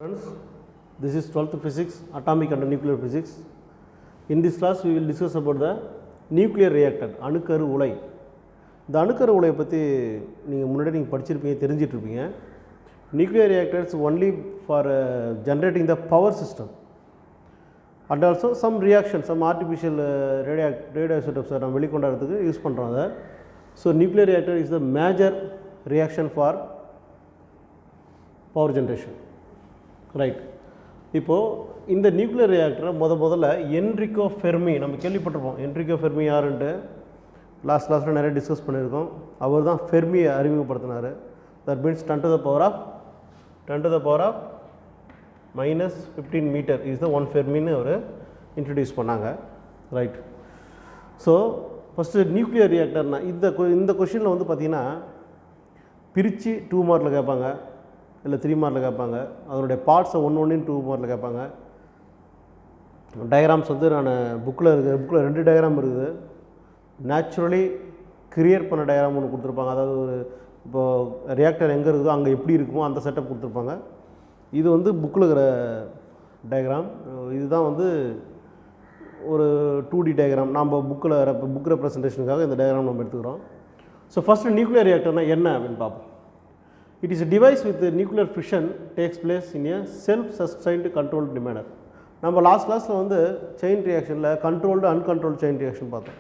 Friends, this is 12th physics, atomic and nuclear physics. In this class, we will discuss about the nuclear reactor, அணுக்கரு உலை. இந்த அணுக்கரு உலையை பற்றி நீங்கள் முன்னாடி நீங்கள் படிச்சிருப்பீங்க, தெரிஞ்சிட்ருப்பீங்க. Nuclear reactors only for generating the power system and also some reaction, some artificial radioisotopes நம்ம வெளிக்கொண்டாடுறதுக்கு யூஸ் பண்ணுறோம் அதை. So nuclear reactor is the major reaction for power generation. Right. இப்போது இந்த நியூக்ளியர் ரியாக்டரை முதல்ல என்ரிகோ ஃபெர்மி நம்ம கேள்விப்பட்டிருப்போம். என்ரிகோ ஃபெர்மி யாருன்ட்டு லாஸ்ட்டில் நிறைய டிஸ்கஸ் பண்ணியிருக்கோம். அவர் தான் ஃபெர்மியை அறிமுகப்படுத்தினார். That means 10 to the power of -15 meter is the 1 ஃபெர்மின்னு அவர் இன்ட்ரடியூஸ் பண்ணாங்க. ரைட். ஸோ ஃபஸ்ட்டு நியூக்ளியர் ரியாக்டர்னா இந்த கொஷினில் வந்து பார்த்திங்கன்னா பிரித்து 2 மார்க்கில் கேட்பாங்க, இல்லை 3 மார்க்கில் கேட்பாங்க. அதனுடைய பார்ட்ஸை 1 2 மார்க்கில் கேட்பாங்க. டயக்ராம்ஸ் வந்து நான் புக்கில் 2 டயக்ராம் இருக்குது. நேச்சுரலி கிரியேட் பண்ண டயக்ராம் ஒன்று கொடுத்துருப்பாங்க. அதாவது ஒரு இப்போது ரியாக்டர் எங்கே இருக்குதோ அங்கே எப்படி இருக்குமோ அந்த செட்டப் கொடுத்துருப்பாங்க. இது வந்து புக்கில் இருக்கிற டயக்ராம். இதுதான் வந்து ஒரு 2D டயக்ராம். நம்ம புக் ரெப்ரசன்டேஷனுக்காக இந்த டயக்ராம் நம்ம எடுத்துக்கிறோம். ஸோ ஃபஸ்ட்டு நியூக்ளியர் ரியாக்டர்னால் என்ன அப்படின்னு பார்ப்போம். It is a device with nuclear fission takes place in a self-sustained controlled manner. நம்ம லாஸ்ட் கிளாஸில் வந்து செயின் ரியாக்ஷனில் கண்ட்ரோல்டு அன்கண்ட்ரோல்டு செயின் ரியாக்ஷன் பார்த்தோம்.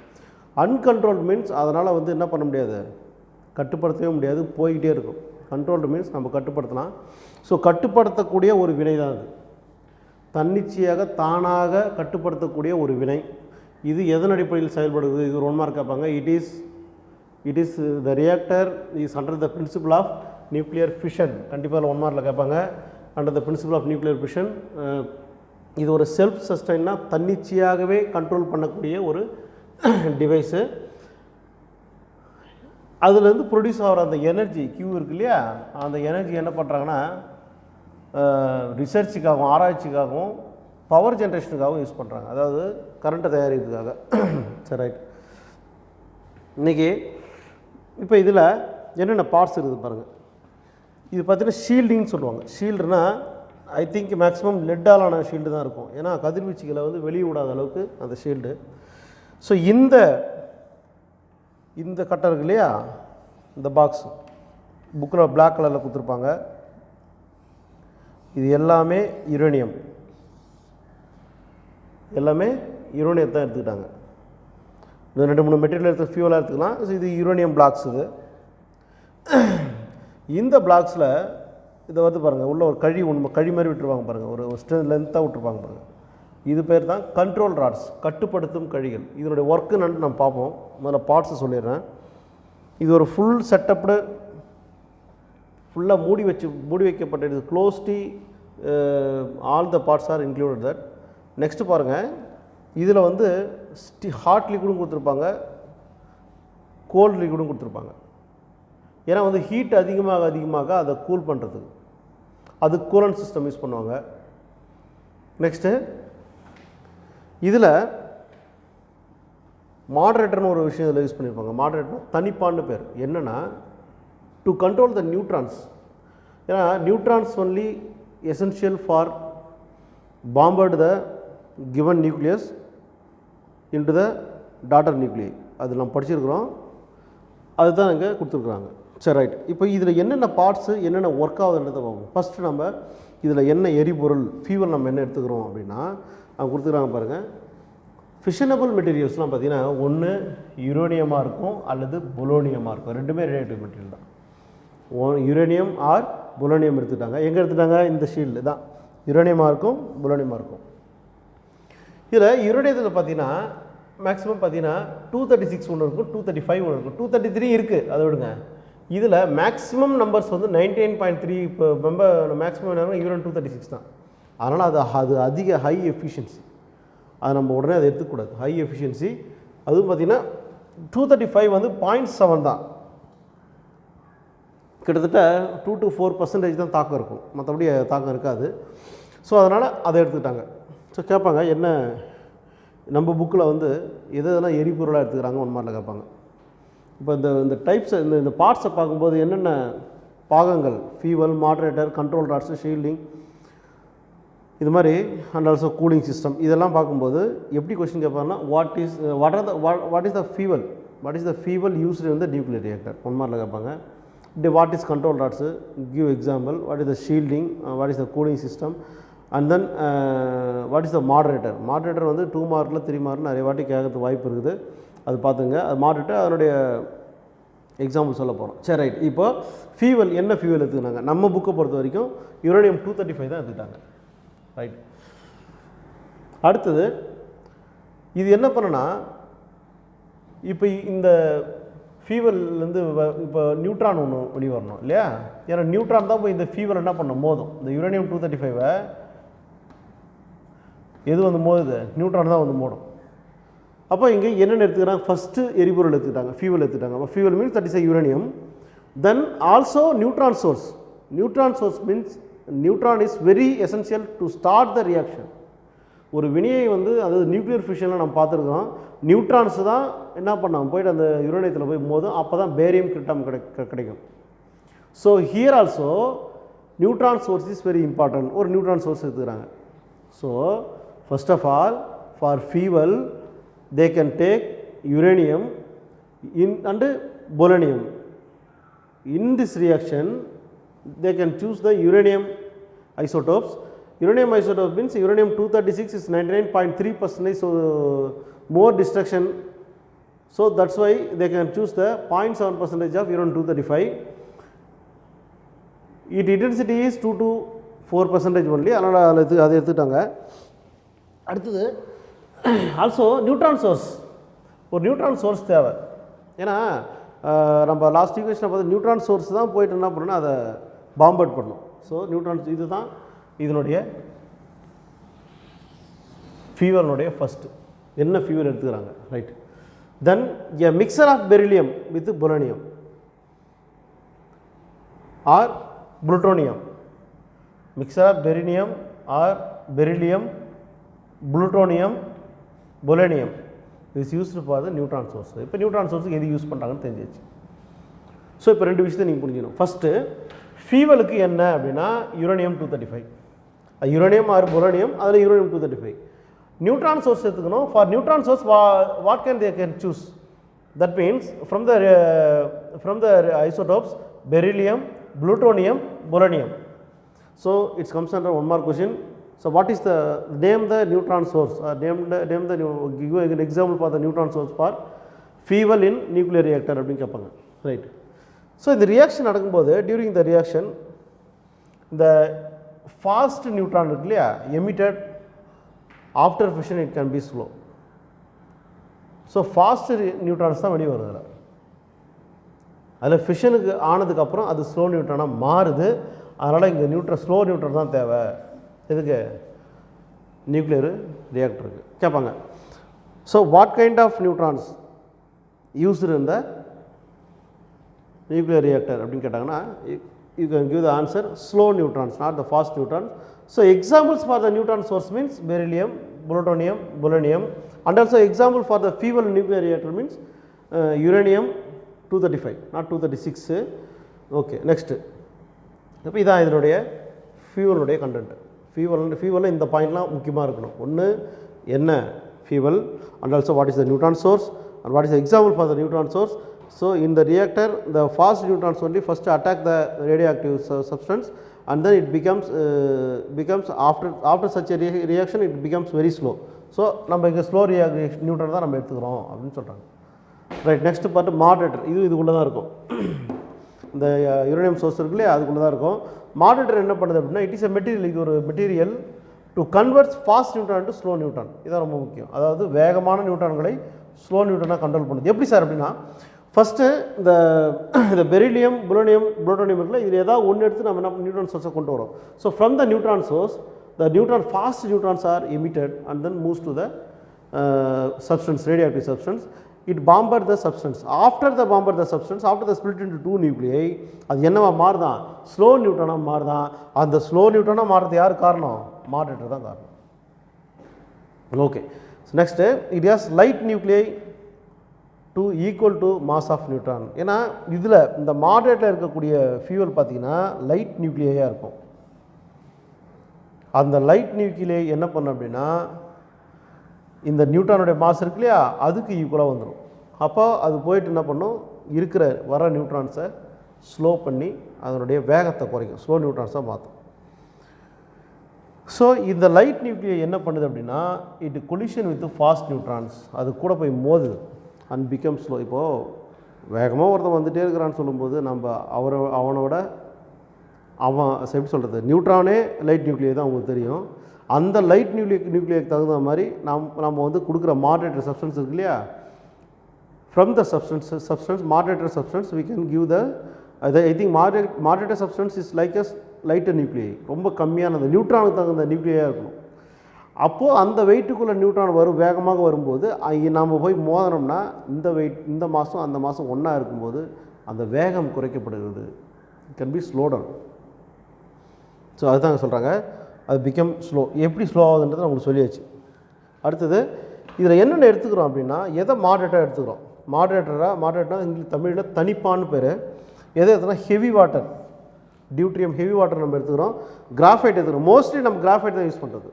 அன்கண்ட்ரோல்டு மீன்ஸ் அதனால் வந்து என்ன பண்ண முடியாது, கட்டுப்படுத்தவே முடியாது, போய்கிட்டே இருக்கும். கண்ட்ரோல்டு மீன்ஸ் நம்ம கட்டுப்படுத்தலாம். ஸோ கட்டுப்படுத்தக்கூடிய ஒரு வினை தான் அது. தன்னிச்சையாக தானாக கட்டுப்படுத்தக்கூடிய ஒரு வினை. இது எதன் அடிப்படையில் செயல்படுது? இது ஒரு 1 மார்க் கேட்பாங்க. It is the reactor is under the principle of nuclear fission. கண்டிப்பாக 1 மார்க்கில் கேட்பாங்க. Under the principle of nuclear fission. இது ஒரு செல்ஃப் சஸ்டைன்னா தன்னிச்சையாகவே கண்ட்ரோல் பண்ணக்கூடிய ஒரு டிவைஸு. அதுலேருந்து ப்ரொடியூஸ் ஆகிற அந்த எனர்ஜி கியூ இருக்கு இல்லையா, அந்த எனர்ஜி என்ன பண்ணுறாங்கன்னா ரிசர்ச்சுக்காகவும் ஆராய்ச்சிக்காகவும் பவர் ஜென்ரேஷனுக்காகவும் யூஸ் பண்ணுறாங்க. அதாவது கரண்ட்டை தயாரிக்கிறதுக்காக. சரி, ரைட். இன்றைக்கி இப்போ இதில் என்னென்ன பார்ட்ஸ் இருக்குது பாருங்கள். இது பார்த்திங்கன்னா ஷீல்டிங்னு சொல்லுவாங்க. ஷீல்டுனா ஐ திங்க் மேக்ஸிமம் லெட்டாலான ஷீல்டு தான் இருக்கும். ஏன்னா கதிர்வீச்சுகளை வந்து வெளியே விடாத அளவுக்கு அந்த ஷீல்டு. ஸோ இந்த கட்டர் இருக்கு இல்லையா, இந்த பாக்ஸ் புக்கில் பிளாக் கலரில் கொடுத்துருப்பாங்க. இது எல்லாமே யுரேனியம் தான் எடுத்துக்கிட்டாங்க. இந்த 2-3 மெட்டீரியல் எடுத்து ஃபியூலாக எடுத்துக்கலாம். ஸோ இது யுரேனியம் பிளாக்ஸ். இது இந்த பிளாக்ஸில் இதை வந்து பாருங்கள், உள்ள ஒரு கழி மாதிரி விட்டுருவாங்க பாருங்கள், ஒரு லென்த்தாக விட்டுருப்பாங்க பாருங்கள். இது பேர் தான் கண்ட்ரோல் ராட்ஸ், கட்டுப்படுத்தும் கழிகள். இதனுடைய ஒர்க்கு நம்ம பார்ப்போம். முதல்ல பார்ட்ஸை சொல்லிடுறேன். இது ஒரு ஃபுல் செட்டப்டு, ஃபுல்லாக மூடி வைக்கப்பட்டது. க்ளோஸ்டி all the parts are included that. Next பாருங்கள், இதில் வந்து ஹாட் லிக்விடும் கொடுத்துருப்பாங்க, கோல்டு லிக்விடும் கொடுத்துருப்பாங்க. ஏன்னா வந்து ஹீட் அதிகமாக அதை கூல் பண்ணுறதுக்கு அது கூலண்ட் சிஸ்டம் யூஸ் பண்ணுவாங்க. நெக்ஸ்ட்டு இதில் மாடரேட்டர்னு ஒரு விஷயம் இதில் யூஸ் பண்ணியிருப்பாங்க. மாடரேட்டர் தனிப்பான்னு பேர். என்னென்னா டு கண்ட்ரோல் த நியூட்ரான்ஸ். ஏன்னா neutrons only essential for bombard the given nucleus into the daughter nuclei. அது நம்ம படிச்சிருக்கிறோம். அதுதான் இங்கே கொடுத்துருக்குறாங்க. சரி, ரைட். இப்போ இதில் என்னென்ன பார்ட்ஸு என்னென்ன ஒர்க் ஆகுதுன்றதை பார்ப்போம். ஃபஸ்ட்டு நம்ம இதில் என்ன எரிபொருள் ஃபியூவல் நம்ம என்ன எடுத்துக்கிறோம் அப்படின்னா அவங்க கொடுத்துக்கிறாங்க பாருங்கள். ஃபிஷனபிள் மெட்டீரியல்ஸ்லாம் பார்த்திங்கன்னா ஒன்று யுரேனியமாக இருக்கும் அல்லது பொலோனியமாக இருக்கும். ரெண்டுமே ரேடியேட்டிவ் மெட்டீரியல் தான். யுரேனியம் ஆர் பொலோனியம் எடுத்துட்டாங்க. எங்கே எடுத்துட்டாங்க? இந்த ஷீல்டு தான் யுரேனியமாக இருக்கும், பொலோனியமாக இருக்கும். இதில் யுரேனியத்தில் பார்த்திங்கன்னா மேக்ஸிமம் பார்த்திங்கன்னா 236 ஒன்று இருக்கும், 235 ஒன்று இருக்கும், 233 இருக்குது. அதை விடுங்க. இதில் மேக்ஸிமம் நம்பர்ஸ் வந்து 99.3. இப்போ மேக்ஸிமம் என்ன யூரன் 236 தான். அதனால் அது அதிக ஹை எஃபிஷியன்சி. அது நம்ம உடனே அதை எடுத்துக்கூடாது. High efficiency. அதுவும் பார்த்திங்கன்னா 235 வந்து 0.7 தான். கிட்டத்தட்ட 2 to 4% தான் தாக்கம் இருக்கும், மற்றபடி தாக்கம் இருக்காது. ஸோ அதனால் அதை எடுத்துக்கிட்டாங்க. ஸோ கேட்பாங்க என்ன நம்ம புக்கில் வந்து எதெல்லாம் எரிபொருளாக எடுத்துக்கிறாங்க 1 மார்க்கில் கேட்பாங்க. இப்போ இந்த டைப்ஸை இந்த பார்ட்ஸை பார்க்கும்போது என்னென்ன பாகங்கள், fuel, moderator, control rods, shielding, இது மாதிரி அண்ட் ஆல்சோ கூலிங் சிஸ்டம் இதெல்லாம் பார்க்கும்போது எப்படி கொஸ்டின் கேட்பாங்கன்னா what is the fuel used இந்த நியூக்ளியர் ரியாக்டர் 1 மார்க்கில் கேட்பாங்க. What is control rods, give example, what is the shielding, what is the cooling system, and then what is the moderator வந்து 2 மார்க்கில் 3 மார்க்கில் நிறைய வாட்டி கேட்கறதுக்கு வாய்ப்பு இருக்குது. அது பார்த்துங்க. அது மாடரேட்டர் அதனுடைய எக்ஸாம்பிள் சொல்ல போகிறோம். சரி, ரைட். இப்போ ஃபியூவல் என்ன ஃபியூவல் எடுத்துக்கினாங்க நம்ம புக்கை பொறுத்த வரைக்கும் யுரேனியம் 235 தான் எடுத்துக்கிட்டாங்க. ரைட். அடுத்தது இது என்ன பண்ணுன்னா இப்போ இந்த ஃபியூவல்லேருந்து இப்போ நியூட்ரான் ஒன்று வெளியே வரணும் இல்லையா? ஏன்னா நியூட்ரான் தான் போய் இந்த ஃபியூவல் என்ன பண்ணணும் மோதும். இந்த யுரேனியம் 235 எது வந்து மோதுது? நியூட்ரான் தான் வந்து மோடும். அப்போ இங்கே என்னென்ன எடுத்துக்கிறாங்க? ஃபஸ்ட்டு எரிபொருள் எடுத்துக்கிட்டாங்க, ஃபியூவல் எடுத்துக்கிட்டாங்க. அப்போ fuel means that is uranium. Then also neutron source. Neutron source means neutron is very essential to start the reaction. ஒரு வினையை வந்து அதாவது நியூக்ளியர் ஃபியூஷனில் நம்ம பார்த்துருக்கோம். நியூட்ரான்ஸ் தான் என்ன பண்ணாங்க போய்ட்டு அந்த யுரேனியத்தில் போய் மோதும். அப்போ தான் பேரியம் கிரிப்டான் கிடைக்கும். So here also neutron source is very important. ஒரு நியூட்ரான் சோர்ஸ் எடுத்துக்கிறாங்க. So first of all for fuel they can take uranium and polonium. In this reaction they can choose the uranium isotopes. Uranium isotope means uranium 236 is 99.3%, so more destruction. So that's why they can choose the 0.7% of uranium 235. Its intensity is 2 to 4% only. அதனால் அதை எடுத்துட்டாங்க. அடுத்தது also neutron source. ஒரு neutron source தேவை. ஏன்னா நம்ம last ஈக்குவேஷனை பார்த்து நியூட்ரான் சோர்ஸ் தான் போய்ட்டு என்ன பண்ணணும்னா அதை பாம்பர்ட் பண்ணணும். ஸோ நியூட்ரான் இது தான் இதனுடைய ஃபியூவலினுடைய ஃபஸ்ட்டு என்ன ஃபியூவல் எடுத்துக்கிறாங்க. Right. Then a mixture of beryllium with polonium or plutonium. Mixture of beryllium or beryllium, plutonium, polonium is used for the neutron source. இப்போ நியூட்ரான் சோர்ஸுக்கு எது யூஸ் பண்ணுறாங்கன்னு தெரிஞ்சிச்சு. ஸோ இப்போ 2 விஷயத்தை நீங்கள் புரிஞ்சுக்கணும். ஃபஸ்ட்டு ஃபியூவலுக்கு என்ன அப்படின்னா யுரேனியம் 235, யுரேனியம் ஆர் பொலோனியம், அதில் யுரேனியம் 235. நியூட்ரான் சோர்ஸ் எடுத்துக்கணும். For neutron source what can they can choose? That means from the isotopes beryllium, plutonium, polonium. So it's comes under 1 mark question. So what is the name the neutron source, or name the give an example for the neutron source for fuel in nuclear reactor அப்படினு கேட்பாங்க. Right. So இந்த reaction நடக்கும்போது during the reaction இந்த fast neutron இருக்கு இல்லையா, emitted after fission it can be slow. So fast neutrons தான் வெளியே வருது. அதில் ஃபிஷனுக்கு ஆனதுக்கப்புறம் அது ஸ்லோ நியூட்ரானாக மாறுது. அதனால் இங்கே ஸ்லோ நியூட்ரான் தான் தேவை. எதுக்கு? நியூக்ளியர் ரியாக்டருக்கு கேட்பாங்க. So what kind of neutrons used இந்த நியூக்ளியர் ரியாக்டர் அப்படின்னு கேட்டாங்கன்னா you can give the answer slow neutrons, not the fast neutrons. So examples for the neutron source means beryllium, plutonium, polonium, and also example for the fuel nuclear reactor means uranium 235, not 236. Okay, next. இப்போ இதான் இதனுடைய ஃபியூவலுடைய content. ஃபியூவலில் இந்த பாயிண்ட்லாம் முக்கியமாக இருக்கணும். ஒன்று என்ன fuel, and also what is the neutron source, and what is the example for the neutron source. So in the reactor the fast neutrons only first attack the radio active substance and then it becomes after such a reaction it becomes very slow. So நம்ம இங்கே slow neutron தான் நம்ம எடுத்துக்கிறோம் அப்படின்னு சொல்கிறாங்க. Right. Next பார்த்து moderator. இதுக்குள்ளே தான் இருக்கும். இந்த யுரேனியம் சோர்ஸ் இருக்கு இல்லையா, அதுக்குள்ளே தான் இருக்கும். மாடரேட்டர் என்ன பண்ணுது அப்படின்னா இட் இஸ் எ மெட்டீரியல். இது ஒரு material to converts fast neutron to slow neutron. இதான் ரொம்ப முக்கியம். அதாவது வேகமான நியூட்ரான்களை ஸ்லோ நியூட்ரானாக கண்ட்ரோல் பண்ணுது. எப்படி சார் அப்படின்னா ஃபஸ்ட்டு இந்த பெரிலியம், புளோனியம், புளூட்டோனியம் இருக்குல்ல, இதில் ஏதாவது ஒன்று எடுத்து நம்ம என்ன நியூட்ரான் சோர்ஸை கொண்டு வரோம். So from the neutron source the neutron fast neutrons are emitted and then moves to the substance, radioactive substance. It bombard the substance. After the bombard the substance, after the split into two nuclei, அது என்னவா மாறுதான்? Slow நியூட்ரானாக மாறுதான். அந்த slow நியூட்ரானாக மாறுறது யார் காரணம்? Moderator தான் காரணம். Okay. Next it has light nuclei to equal to mass of neutron. ஏன்னா இதில் இந்த மாடரேட்டில் இருக்கக்கூடிய ஃபியூவல் பார்த்தீங்கன்னா லைட் நியூக்ளியாக இருக்கும். அந்த லைட் நியூக்ளியை என்ன பண்ணும் அப்படின்னா இந்த நியூட்ரானுடைய மாஸ் இருக்கு இல்லையா அதுக்கு ஈக்குவலாக வந்துடும். அப்போ அது போயிட்டு என்ன பண்ணும், இருக்கிற வர நியூட்ரான்ஸை ஸ்லோ பண்ணி அதனுடைய வேகத்தை குறைக்கும், ஸ்லோ நியூட்ரான்ஸாக மாற்றும். ஸோ இந்த லைட் நியூக்ளியை என்ன பண்ணுது அப்படின்னா it collision with fast neutrons, அது கூட போய் மோதுது அண்ட் பிகம் ஸ்லோ. இப்போது வேகமாக ஒருத்தன் வந்துகிட்டே இருக்கிறான்னு சொல்லும்போது நம்ம அவனோட எப்படி சொல்கிறது, நியூட்ரானே லைட் நியூக்ளியை தான் உங்களுக்கு தெரியும். அந்த லைட் நியூக்ளியக்கு தகுந்த மாதிரி நம்ம வந்து கொடுக்குற மாடரேட்டர் சப்ஸ்டன்ஸ் இருக்கு இல்லையா, from the substance moderator substance we can give the I think moderator substance is like as lighter nuclei, ரொம்ப கம்மியானது நியூட்ரானுக்கு தகுந்த நியூக்ளியாக இருக்கணும். அப்போது அந்த வெயிட்டுக்குள்ளே நியூட்ரான் வேகமாக வரும்போது நம்ம போய் மோதினோம்னா இந்த வெயிட் இந்த மாதம் அந்த மாதம் ஒன்றா இருக்கும்போது அந்த வேகம் குறைக்கப்படுகிறது, it can be slow down. So அதுதாங்க சொல்கிறாங்க அது பிகம் ஸ்லோ. எப்படி ஸ்லோ ஆகுதுன்றது நம்மளுக்கு சொல்லியாச்சு. அடுத்தது இதில் என்னென்ன எடுத்துக்கிறோம் அப்படின்னா எதை மாடரேட்டராக எடுத்துக்கிறோம். மாடரேட்டராக இங்கிலீஷ் தமிழில் தனிப்பான்னு பேர். எதை எடுத்துனா heavy water, deuterium heavy water நம்ம எடுத்துக்கிறோம். கிராஃபைட் எடுத்துக்கிறோம், மோஸ்ட்லி நம்ம கிராஃபைட் தான் யூஸ் பண்ணுறது.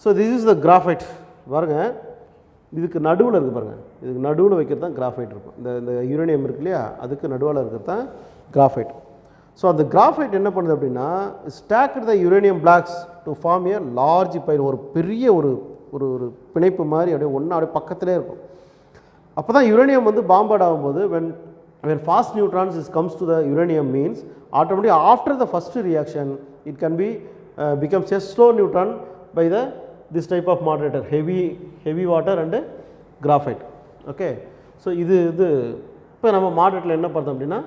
So this is the graphite. பாருங்கள் இதுக்கு நடுவில் இருக்குது பாருங்கள், இதுக்கு நடுவில் வைக்கிறது தான் கிராஃபைட் இருக்கும். இந்த யுரேனியம் இருக்கு இல்லையா அதுக்கு நடுவில் இருக்கிறது தான் கிராஃபைட். ஸோ அந்த கிராஃபைட் என்ன பண்ணுது அப்படின்னா stacked the uranium blocks to form a large pile, ஒரு பெரிய ஒரு ஒரு பிணைப்பு மாதிரி அப்படியே ஒன்றா அப்படியே பக்கத்திலே இருக்கும். அப்போ தான் யுரேனியம் வந்து பாம்பேட் ஆகும்போது when fast neutrons comes to the uranium means automatically after the first reaction it can be becomes a slow neutron by this type of moderator, heavy water and graphite. Okay, so இது இப்போ நம்ம மாடரேட்டரில் என்ன பார்த்தோம் அப்படின்னா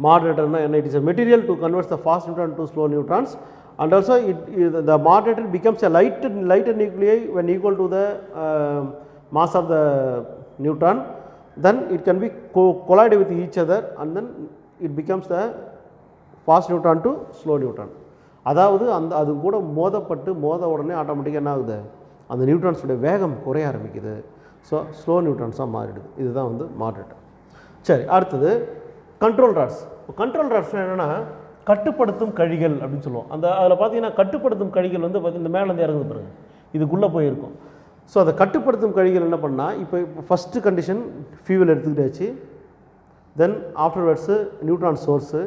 மாடரேட்டர்னா என்ன, it is a material to convert the fast neutron to slow neutrons and also the moderator becomes a lighter nuclei when equal to the mass of the neutron, then it can be collide with each other and then it becomes the fast neutron to slow neutron. அதாவது அது கூட மோத உடனே ஆட்டோமேட்டிக்காக என்ன ஆகுது, அந்த நியூட்ரான்ஸுடைய வேகம் குறைய ஆரம்பிக்குது. ஸோ ஸ்லோ நியூட்ரான்ஸாக மாறிடுது. இதுதான் வந்து மாடரேட்டர். சரி, அடுத்தது கண்ட்ரோல் ராட்ஸ். கண்ட்ரோல் ராட்ஸ் என்னென்னா கட்டுப்படுத்தும் கழிகள் அப்படின்னு சொல்லுவோம். அதில் பார்த்தீங்கன்னா கட்டுப்படுத்தும் கழிகள் வந்து பார்த்தீங்கன்னா இந்த மேலேருந்து இறங்குது பாருங்க, இதுக்குள்ளே போயிருக்கும். ஸோ அதை கட்டுப்படுத்தும் கழிகள் என்ன பண்ணால் இப்போ ஃபஸ்ட்டு கண்டிஷன் ஃபியூவல் எடுத்துக்கிட்டாச்சு, தென் ஆஃப்டர்வர்ட்ஸு நியூட்ரான் சோர்ஸு.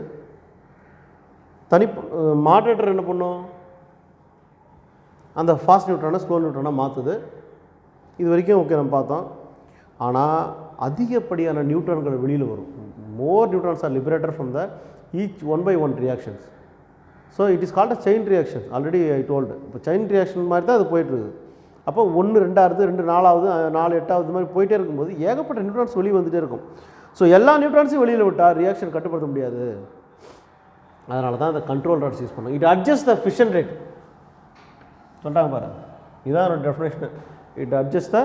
மாடரேட்டர் என்ன பண்ணும், அந்த ஃபாஸ்ட் நியூட்ரானை ஸ்லோ நியூட்ரானாக மாற்றுது. இது வரைக்கும் ஓகே நம்ம பார்த்தோம். ஆனால் அதிகப்படியான நியூட்ரான்கள் வெளியில் வரும். More neutrons are liberated from the each 1/1 reactions. So it is called a chain reaction. Already I told, இப்போ செயின் ரியாக்ஷன் மாதிரி தான் அது போயிட்டுருக்குது. அப்போ 1 2 2 4 4 8 மாதிரி போயிட்டே இருக்கும்போது ஏகப்பட்ட நியூட்ரான்ஸ் வெளியே வந்துகிட்டே இருக்கும். ஸோ எல்லா நியூட்ரான்ஸையும் வெளியில் விட்டால் ரியாக்ஷன் கட்டுப்படுத்த முடியாது. அதனால தான் அந்த கண்ட்ரோல் ராட்ஸ் யூஸ் பண்ணோம். It adjust the fission rate சொல்கிறாங்க பாருங்கள், இதுதான் definition. It adjust the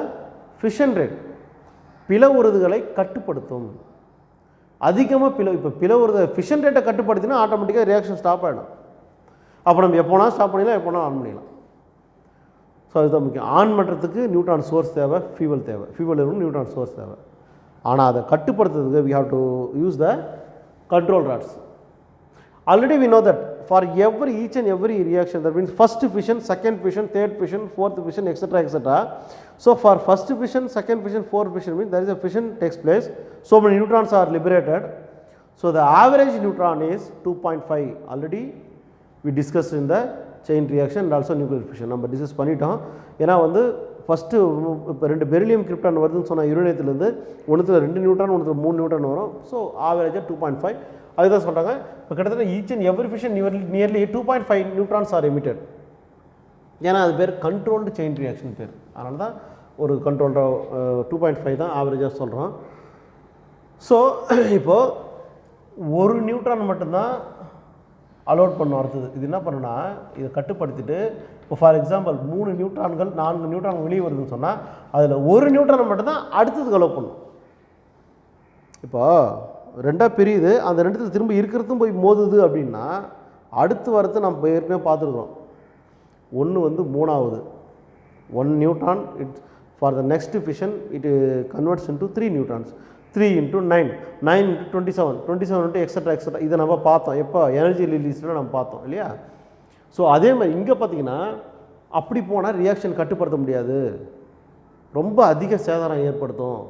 fission rate, பிளவுறுதுகளை கட்டுப்படுத்தும். அதிகமாக இப்போ பிளவுறுத ஃபிஷன் ரேட்டை கட்டுப்படுத்தினா ஆட்டோமேட்டிக்காக ரியாக்ஷன் ஸ்டாப் ஆகிடும். அப்போ நம்ம எப்போனா ஸ்டாப் பண்ணிடலாம், எப்போனா ஆன் பண்ணிடலாம். ஸோ அதுதான் முக்கியம். ஆன் பண்ணுறதுக்கு நியூட்ரான் சோர்ஸ் தேவை, ஃபியூவல் தேவை, ஃபியூவல் இருக்கும் நியூட்ரான் சோர்ஸ் தேவை. ஆனால் அதை கட்டுப்படுத்துறதுக்கு we have to use the control rods. Already we know that for each and every reaction, that means first fission, second fission, third fission, fourth fission, etc. etc. So for first fission, second fission, fourth fission means there is a fission takes place, so many neutrons are liberated. So the average neutron is 2.5. already we discussed in the chain reaction and also nuclear fission. நம்ம discuss பண்ணிட்டோம். ஏன்னா வந்து first இப்போ 2 beryllium krypton வருதுன்னு சொன்னால் யுரேனியத்துலேருந்து ஒன்றுத்தில் 2 neutron ஒன்றுத்தில் 3 neutron வரும். So ஆவரேஜாக 2.5 அதுதான் சொல்கிறாங்க. இப்போ கிட்டத்தட்ட each and every fission nearly 2.5 neutrons R emitted. ஏன்னா அது பேர் கண்ட்ரோல்டு செயின் ரியாக்ஷன் பேர். அதனால தான் ஒரு கண்ட்ரோல்டு 2.5 தான் ஆவரேஜாக சொல்கிறோம். ஸோ இப்போது ஒரு நியூட்ரான் மட்டும்தான் அலோட் பண்ண அடுத்தது. இது என்ன பண்ணுன்னா இதை கட்டுப்படுத்திட்டு இப்போ ஃபார் எக்ஸாம்பிள் 3 நியூட்ரான்கள் 4 நியூட்ரான் வெளியே வருதுன்னு சொன்னால் அதில் ஒரு நியூட்ரான் மட்டும்தான் அடுத்ததுக்கு அலோட் பண்ணும். இப்போ 2 பிரியுது, அந்த 2 திரும்ப இருக்கிறதும் போய் மோதுது அப்படின்னா அடுத்து வரது நம்ம ஏற்கனவே பார்த்துருக்கோம். 1 வந்து 3ஆவது 1 neutron for the next fission it converts into 3 neutrons. 3 into 9, 9 into 27 into extra. இதை நம்ம பார்த்தோம் எப்போ எனர்ஜி ரிலீஸில் நம்ம பார்த்தோம் இல்லையா. ஸோ அதே மாதிரி இங்கே பார்த்தீங்கன்னா அப்படி போனால் ரியாக்ஷன் கட்டுப்படுத்த முடியாது, ரொம்ப அதிக சேதாரம் ஏற்படுத்தும்,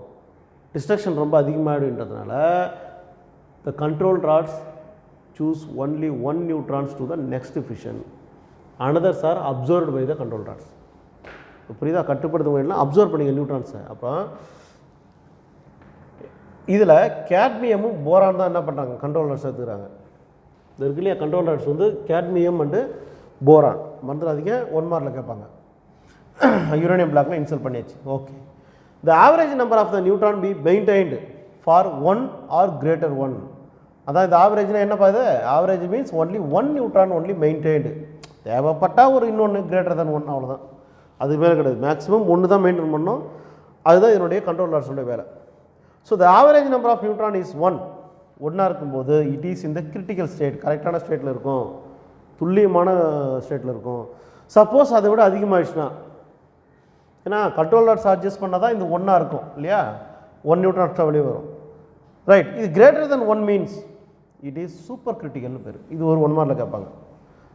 டிஸ்ட்ரக்ஷன் ரொம்ப அதிகமாகிடுன்றதுனால the control rods choose only one neutrons to the next fission, anothers are absorbed by the control rods. புரியுதா? கட்டுப்படுத்த முடியலன்னா அப்சர்வ் பண்ணிங்க நியூட்ரான்ஸை. அப்புறம் இதில் கேட்மியமும் போரான் தான் என்ன பண்ணுறாங்க, கண்ட்ரோல் ராட்ஸ் எடுத்துக்கிறாங்க. இது இருக்கு இல்லையா, கண்ட்ரோல் ராட்ஸ் வந்து கேட்மியம் அண்டு போரான். மறந்துடாதீங்க, 1 மார்க்கில் கேட்பாங்க. யுரேனியம் பிளாக்ல இன்சல்ட் பண்ணியாச்சு. Okay, the average number of the neutron be maintained for 1 or greater 1. அதான் இந்த ஆவரேஜ்னா என்னப்பா இது? Average means only 1 neutron only maintained. தேவைப்பட்டால் ஒரு இன்னொன்று கிரேட்டர் தென் 1, அவ்வளோதான். அது மேலே கிடையாது. மேக்ஸிமம் 1 தான் மெயின்டைன் பண்ணணும். அதுதான் இதனுடைய கண்ட்ரோல் ராட்ஸோட வேலை. So the average number of neutron is 1. 1 இருக்கும்போது இட் இஸ் இந்த கிரிட்டிக்கல் ஸ்டேட், கரெக்டான ஸ்டேட்டில் இருக்கும், துல்லியமான ஸ்டேட்டில் இருக்கும். சப்போஸ் அதை விட அதிகமாகிடுச்சுன்னா, ஏன்னா கண்ட்ரோல் ராட்ஸ் அட்ஜஸ்ட் பண்ணால் தான் இந்த 1 இருக்கும் இல்லையா, 1 நியூட்ரான் எக்ஸ்ட்ரா வெளியே வரும். ரைட், இது greater then 1 means it is super கிரிட்டிக்கல்னு பேர். இது ஒரு 1 மார்க்கில் கேட்பாங்க.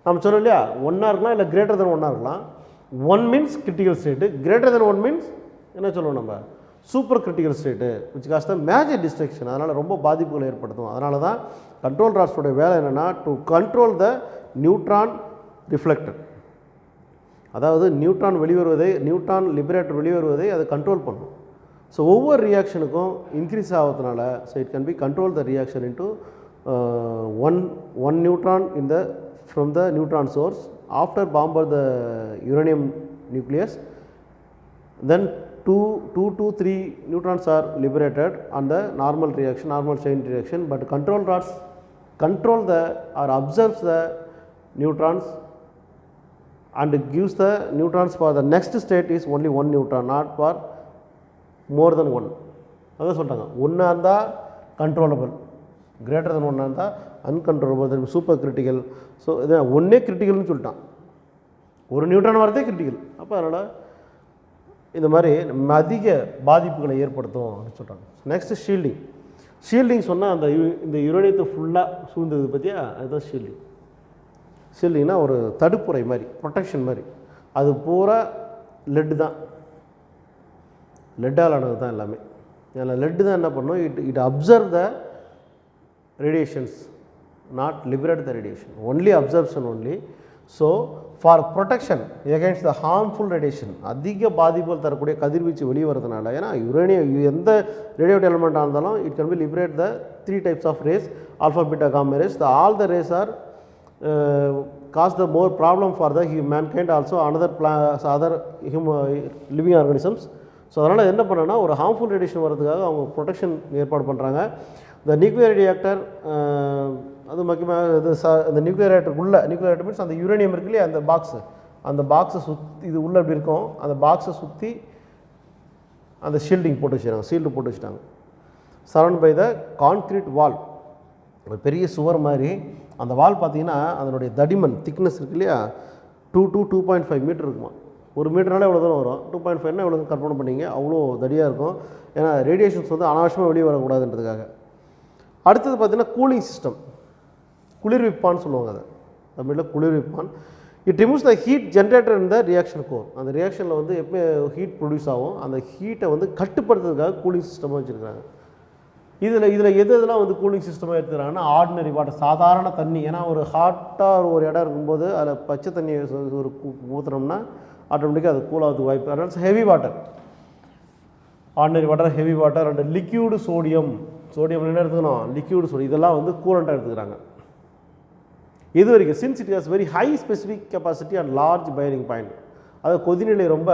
நம்ம சொன்னோம் இல்லையா, 1 இருக்கலாம் இல்லை கிரேட்டர் தென் 1 இருக்கலாம். 1 means critical state, greater then 1 means என்ன சொல்லுவோம் நம்ம, super critical state, which cause the major destruction. அதனால் ரொம்ப பாதிப்புகளை ஏற்படுத்தும். அதனால தான் கண்ட்ரோல் ராட்ஸோடைய வேலை என்னென்னா to control the neutron reflector. அதாவது நியூட்ரான் வெளிவருவதை, நியூட்ரான் லிபரேட்டர் வெளிவருவதை அதை கண்ட்ரோல் பண்ணும். ஸோ ஒவ்வொரு ரியாக்ஷனுக்கும் இன்க்ரீஸ் ஆகிறதுனால so it can be control the reaction into one neutron in the from the neutron source after bomber the uranium nucleus. Then 2 to 3 neutrons are liberated on the normal reaction, normal chain reaction, but control rods control the or observes the neutrons and gives the neutrons for the next state is only 1 neutron, not for more than 1. அதான் சொல்கிறாங்க, 1 இருந்தால் controllable, greater then 1 இருந்தால் uncontrollable, தென் super critical. So இது ஒன்றே கிரிட்டிக்கல்னு சொல்லிட்டான், ஒரு neutron வரதே critical. அப்போ அதனால் இந்த மாதிரி அதிக பாதிப்புகளை ஏற்படுத்தும் அப்படின்னு சொல்கிறாங்க. Next shielding. ஷீல்டிங் சொன்னால் அந்த இந்த யுரேனியத்தை ஃபுல்லாக சூழ்ந்தது பற்றியா, அதுதான் ஷீல்டிங். ஷீல்டிங்னா ஒரு தடுப்புரை மாதிரி, ப்ரொடெக்ஷன் மாதிரி. அது பூரா லெட்டு தான், லெட்டால் ஆனது தான் எல்லாமே. அதில் லெட்டு தான் என்ன பண்ணும், it observe the radiations, not liberate the radiation, only absorption only. So for protection against the harmful radiation, அதிக பாதிப்புகள் தரக்கூடிய கதிர்வீச்சு வெளியே வரதுனால, ஏன்னா யுரேனியம் எந்த ரேடியோட்டிவ் எலிமெண்ட்டாக இருந்தாலும் it can be liberate the 3 types of rays, alpha beta gamma rays. All the rays are cause the more problem for the mankind, also other living organisms. So அதனால் என்ன பண்ணனா, ஒரு ஹார்ம்ஃபுல் ரேடியேஷன் வரதுக்காக அவங்க protection ஏற்பாடு பண்ணுறாங்க. த nuclear reactor, அது முக்கியமாக இது இந்த நியூக்ளியர் ரியாக்டருக்குள்ளே, நியூக்ளியர் ரியாக்டர் மீன்ஸ் அந்த யுரேனியம் இருக்கு இல்லையா, அந்த பாக்ஸு, அந்த பாக்ஸை சுற்றி, இது உள்ளே எப்படி இருக்கும், அந்த பாக்ஸை சுற்றி அந்த ஷீல்டிங் போட்டு வச்சுருக்காங்க, ஷீல்டு போட்டு வச்சுட்டாங்க. சரௌண்ட் பை த கான்க்ரீட் வால், ஒரு பெரிய சுவர் மாதிரி. அந்த வால் பார்த்தீங்கன்னா அதனுடைய தடிமன், திக்னஸ் இருக்கு இல்லையா, 2 to 2.5 மீட்டர் இருக்குமா. 1 மீட்டர்னால எவ்வளோ தூரம் வரும், 2.5னா எவ்வளோ கற்பனை பண்ணிங்க, அவ்வளோ தடியாக இருக்கும். ஏன்னா ரேடியேஷன்ஸ் வந்து அனாவசியமாக வெளியே வரக்கூடாதுன்றதுக்காக. அடுத்தது பார்த்திங்கன்னா கூலிங் சிஸ்டம், குளிர்விப்பான்னு சொல்லுவாங்க, அதை தமிழில் குளிர்விப்பான். It removes the heat generator in the reaction core. அந்த ரியாக்ஷனில் வந்து எப்போ ஹீட் ப்ரொடியூஸ் ஆகும், அந்த ஹீட்டை வந்து கட்டுப்படுத்துறதுக்காக கூலிங் சிஸ்டமாக வச்சுருக்காங்க. இதில் எதெல்லாம் வந்து கூலிங் சிஸ்டமாக எடுத்துக்கிறாங்கன்னா, ஆர்டினரி வாட்டர், சாதாரண தண்ணி. ஏன்னா ஒரு ஹாட்டாக ஒரு இடம் இருக்கும்போது அதில் பச்சை தண்ணியை ஒரு ஊற்றுனோம்னா ஆட்டோமேட்டிக்காக அது கூலாகிறதுக்கு வாய்ப்பு. அதனால் heavy water, ordinary water, heavy water and liquid sodium. Sodium என்ன எடுத்துக்கணும், லிக்யூடு சோடியம். இதெல்லாம் வந்து கூலண்ட்டாக எடுத்துக்கிறாங்க. இது வரைக்கும் since it has very high specific capacity and large boiling point, அது கொதிநிலை ரொம்ப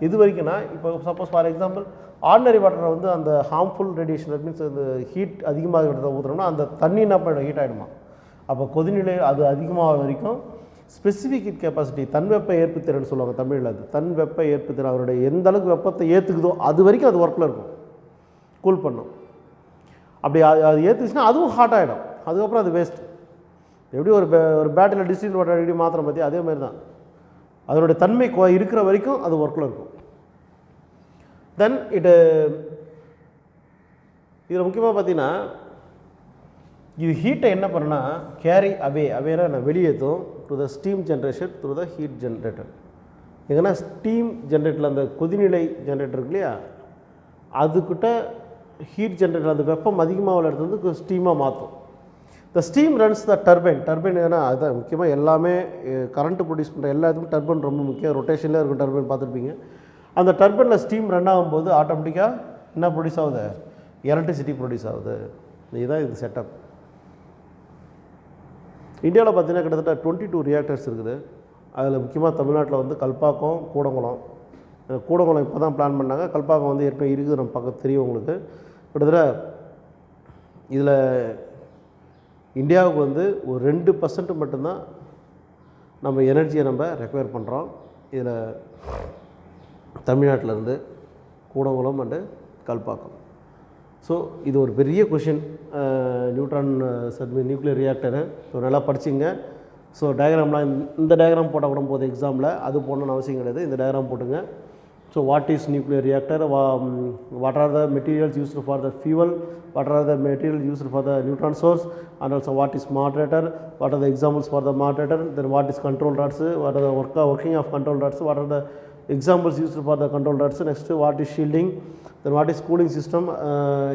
இது வரைக்கும்னா, இப்போ சப்போஸ் ஃபார் எக்ஸாம்பிள் ஆர்டினரி வாட்டரை வந்து அந்த ஹார்ம்ஃபுல் ரேடியேஷன், தட் மீன்ஸ் அந்த ஹீட் அதிகமாக இடத்த ஊற்றுறோம்னா அந்த தண்ணி என்ன பண்ணிடும், ஹீட் ஆகிடுமா. அப்போ கொதிநிலை அது அதிகமாக வரைக்கும் ஸ்பெசிஃபிக் ஹீட் கெப்பாசிட்டி, தன்வெப்ப ஏற்புத்திறன் சொல்லுவாங்க தமிழில். அது தன்வெப்ப ஏற்புத்திறன், அவருடைய எந்த அளவுக்கு வெப்பத்தை ஏற்றுக்குதோ அது வரைக்கும் அது ஒர்க்கில் இருக்கும், கூல் பண்ணும். அப்படி அது ஏற்றுச்சுன்னா அதுவும் ஹாட் ஆகிடும், அதுக்கப்புறம் அது வேஸ்ட். எப்படி ஒரு பேட்டரியில் டிஸ்டில் வாட்டர் அடிக்கடி மாத்திரம் பற்றி அதே மாதிரி தான், அதனுடைய தன்மை இருக்கிற வரைக்கும் அது ஒர்க்கில் இருக்கும். தென் இதில் முக்கியமாக பார்த்தீங்கன்னா இது ஹீட்டை என்ன பண்ணுன்னா கேரி அவேனா வெளியேற்றும், to the steam generation through the heat generator. எங்கன்னா ஸ்டீம் ஜென்ரேட்டரில் அந்த கொதிநிலை ஜென்ரேட்டர் இருக்கு இல்லையா, அதுக்கிட்ட ஹீட் ஜென்ரேட்டர் அந்த வெப்பம் அதிகமாக உள்ள இடத்துல வந்து ஸ்டீமாக மாற்றும். த ஸ்டீம் ரன்ஸ் த டர்பைன் ஏன்னா அதுதான் முக்கியமாக எல்லாமே கரண்ட்டு ப்ரொடியூஸ் பண்ணுற எல்லாத்துக்கும் டர்பைன் ரொம்ப முக்கியம். ரொட்டேஷனில் இருக்கும் டர்பைன் பார்த்துருப்பீங்க. அந்த டர்பைனில் ஸ்டீம் ரன் ஆகும்போது ஆட்டோமேட்டிக்காக என்ன ப்ரொடியூஸ் ஆகுது, எலக்ட்ரிசிட்டி ப்ரொடியூஸ் ஆகுது. இதுதான் இது செட்டப். இந்தியாவில் பார்த்தீங்கன்னா கிட்டத்தட்ட 22 ரியாக்டர்ஸ் இருக்குது. அதில் முக்கியமாக தமிழ்நாட்டில் வந்து கல்பாக்கம், கூடங்குளம் இப்போ தான் பிளான் பண்ணாங்க. கல்பாக்கம் வந்து ஏற்கனவே இருக்குது, நம்ம பக்கம் தெரியும் உங்களுக்கு. கிட்டத்தட்ட இதில் இந்தியாவுக்கு வந்து ஒரு 2% மட்டும்தான் நம்ம எனர்ஜியை நம்ம ரெக்வயர் பண்ணுறோம். இதில் தமிழ்நாட்டிலேருந்து கூடங்குளம் அண்டு கல்பாக்கம். ஸோ இது ஒரு பெரிய கொஷின், நியூட்ரான் நியூக்ளியர் ரியாக்டரு. ஸோ நல்லா படிச்சிங்க. ஸோ டயக்ராம்லாம் இந்த டயக்ராம் போட்டால் கூட போகுது எக்ஸாமில், அது போடணும்னு அவசியம் கிடையாது. இந்த டயக்ராம் போட்டுங்க. So what is nuclear reactor, what are the materials used for the fuel, what are the material used for the neutron source, and also what is moderator, what are the examples for the moderator, then what is control rods, what are the working of control rods, what are the examples used for the control rods. Next, what is shielding, then what is cooling system,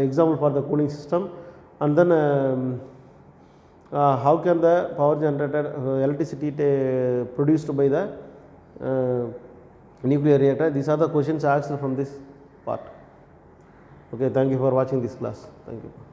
example for the cooling system, and then how can the power generated electricity produced by the nuclear reactor. These are the questions asked from this part. Okay, thank you for watching this class. Thank you.